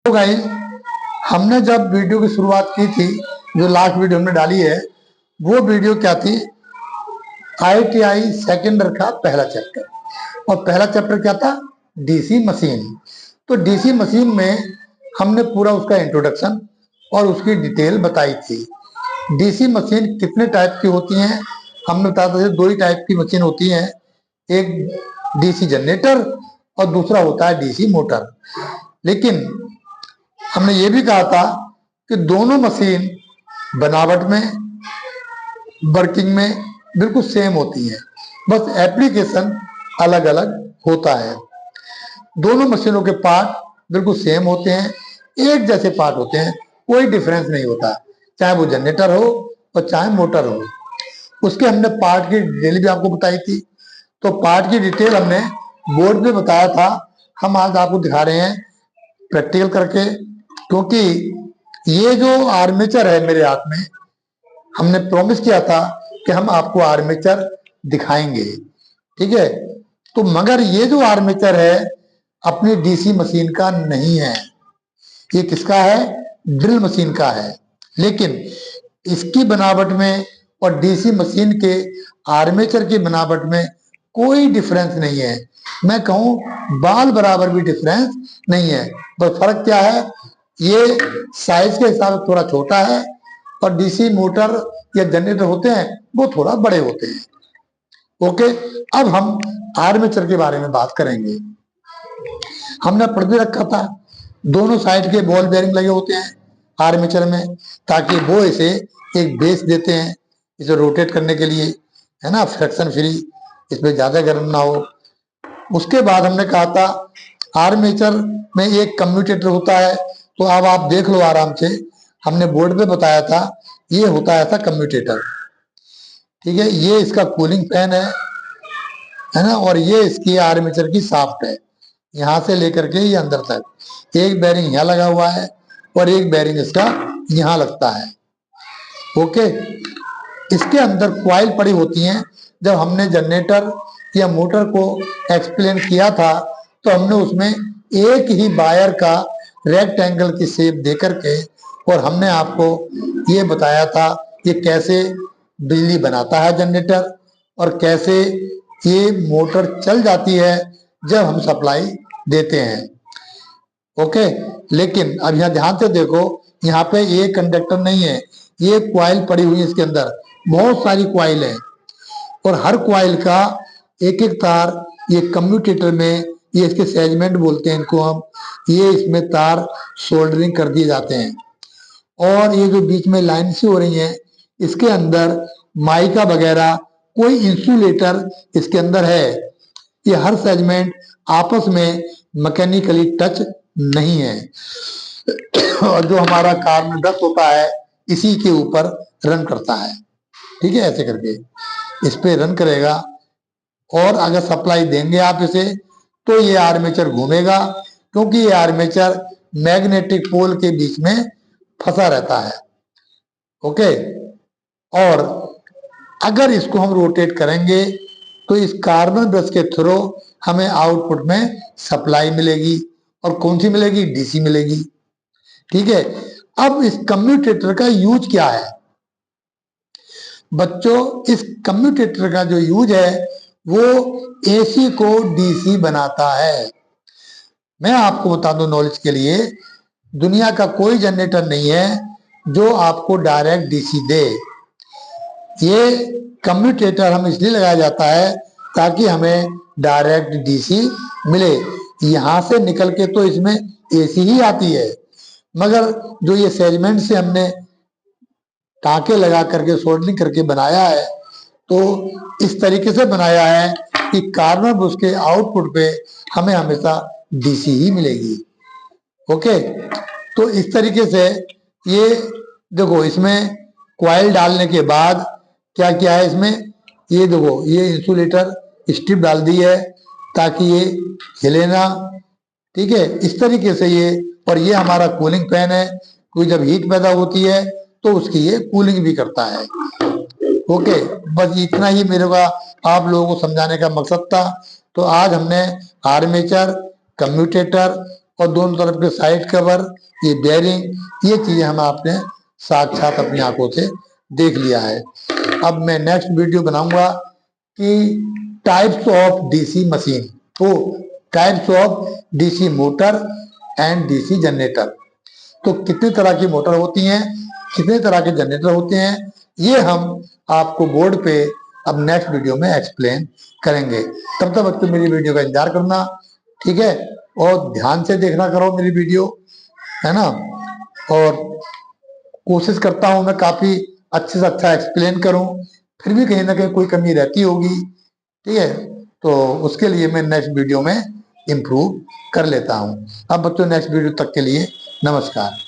तो गाइस, हमने जब वीडियो की शुरुआत की थी, जो लास्ट वीडियो हमने डाली है, वो वीडियो क्या थी? ITI सेकेंडर का पहला चैप्टर। और पहला चैप्टर क्या था? DC machine. तो डीसी मशीन में हमने पूरा उसका इंट्रोडक्शन और उसकी डिटेल बताई थी। डीसी मशीन कितने टाइप की होती हैं हमने बताया था। दो ही टाइप की मशीन होती हैं, एक डीसी जनरेटर और दूसरा होता है डीसी मोटर। लेकिन हमने ये भी कहा था कि दोनों मशीन बनावट में, वर्किंग में बिल्कुल सेम होती हैं, बस एप्लीकेशन अलग अलग होता है। दोनों मशीनों के पार्ट बिल्कुल सेम होते हैं, एक जैसे पार्ट होते हैं, कोई डिफरेंस नहीं होता, चाहे वो जनरेटर हो और चाहे मोटर हो। उसके हमने पार्ट की डिटेल भी आपको बताई थी। तो पार्ट की डिटेल हमने बोर्ड पे बताया था, हम आज आपको दिखा रहे हैं प्रैक्टिकल करके। क्योंकि ये जो आर्मेचर है मेरे हाथ में, हमने प्रॉमिस किया था कि हम आपको आर्मेचर दिखाएंगे, ठीक है। तो मगर ये जो आर्मेचर है अपनी डीसी मशीन का नहीं है, ये किसका है? ड्रिल मशीन का है। लेकिन इसकी बनावट में और डीसी मशीन के आर्मेचर की बनावट में कोई डिफरेंस नहीं है। मैं कहूं बाल बराबर भी डिफरेंस नहीं है। बस फर्क क्या है? ये साइज के हिसाब से थोड़ा छोटा है और डीसी मोटर या जनरेटर होते हैं वो थोड़ा बड़े होते हैं। ओके, अब हम आर्मेचर के बारे में बात करेंगे। हमने पढ़ भी रखा था, दोनों साइड के बॉल बेयरिंग लगे होते हैं आर्मेचर में, ताकि वो इसे एक बेस देते हैं इसे रोटेट करने के लिए, है ना, फ्रिक्शन फ्री, इसमें ज्यादा गर्म ना हो। उसके बाद हमने कहा था आर्मेचर में एक कम्यूटेटर होता है। तो अब आप देख लो आराम से, हमने बोर्ड पे बताया था, ये होता है था कम्यूटेटर, ठीक है। ये इसका कूलिंग फैन है ना, और ये इसकी आर्मेचर की शाफ्ट है, यहां से लेकर के ये अंदर तक। एक बैरिंग यहाँ लगा हुआ है और एक बैरिंग इसका यहाँ लगता है। ओके, इसके अंदर क्वाइल पड़ी होती हैं। जब हमने जनरेटर या मोटर को एक्सप्लेन किया था तो हमने उसमें एक ही वायर का रेक्टेंगल की शेप दे करके और हमने आपको ये बताया था ये कैसे बिजली बनाता है जनरेटर और कैसे ये मोटर चल जाती है जब हम सप्लाई देते हैं। ओके, लेकिन अब यहाँ ध्यान से देखो, यहाँ पे ये कंडक्टर नहीं है, ये क्वाइल पड़ी हुई है, इसके अंदर बहुत सारी क्वाइल है और हर क्वाइल का एक एक तार ये कम्यूटेटर में, ये इसके सेगमेंट बोलते हैं इनको हम, ये इसमें तार सोल्डरिंग कर दिए जाते हैं। और ये जो बीच में लाइन सी हो रही है, इसके अंदर माइका वगैरह कोई इंसुलेटर इसके अंदर है। ये हर सेगमेंट आपस में मैकेनिकली टच नहीं है और जो हमारा कार्बन डस्ट होता है इसी के ऊपर रन करता है, ठीक है। ऐसे करके इस पे रन करेगा और अगर सप्लाई देंगे आप इसे तो ये आर्मेचर घूमेगा, क्योंकि ये आर्मेचर मैग्नेटिक पोल के बीच में फंसा रहता है। ओके, और अगर इसको हम रोटेट करेंगे तो इस कार्बन ब्रश के थ्रू हमें आउटपुट में सप्लाई मिलेगी। और कौन सी मिलेगी? डीसी मिलेगी, ठीक है। अब इस कम्यूटेटर का यूज क्या है बच्चों? इस कम्यूटेटर का जो यूज है वो एसी को डीसी बनाता है। मैं आपको बता दूं नॉलेज के लिए, दुनिया का कोई जनरेटर नहीं है जो आपको डायरेक्ट डीसी दे। ये कम्यूटेटर हम इसलिए लगाया जाता है ताकि हमें डायरेक्ट डीसी मिले। यहां से निकल के तो इसमें एसी ही आती है, मगर जो ये सेगमेंट से हमने टाँके लगा करके सोल्डरिंग करके बनाया है, तो इस तरीके से बनाया है कि कार्बन उसके आउटपुट पे हमें हमेशा डीसी ही मिलेगी। ओके, तो इस तरीके से ये देखो, इसमें क्वाइल डालने के बाद क्या क्या है इसमें, ये देखो, ये इंसुलेटर स्ट्रिप डाल दी है ताकि ये हिले ना, ठीक है, इस तरीके से ये। और ये हमारा कूलिंग फैन है, कोई जब हीट पैदा होती है तो उसकी ये कूलिंग भी करता है। ओके, बस इतना ही मेरे का आप लोगों को समझाने का मकसद था। तो आज हमने आर्मेचर, कम्यूटेटर और दोनों तरफ के साइड कवर, ये बेयरिंग, ये चीजें हम आपने साक्षात अपनी आंखों से देख लिया है। अब मैं नेक्स्ट वीडियो बनाऊंगा कि टाइप्स ऑफ डीसी मशीन, तो types of DC motor and DC generator, तो कितने तरह की मोटर होती हैं, कितने तरह के जनरेटर होते हैं, ये हम आपको बोर्ड पे अब नेक्स्ट वीडियो में एक्सप्लेन करेंगे। तब तक बच्चों मेरी वीडियो का इंतजार करना, ठीक है, और ध्यान से देखना करो मेरी वीडियो, है ना। और कोशिश करता हूं मैं काफी अच्छे से अच्छा एक्सप्लेन करूं, फिर भी कहीं ना कहीं कोई कमी रहती होगी, ठीक है, तो उसके लिए मैं नेक्स्ट वीडियो में इम्प्रूव कर लेता हूं। अब बच्चों नेक्स्ट वीडियो तक के लिए नमस्कार।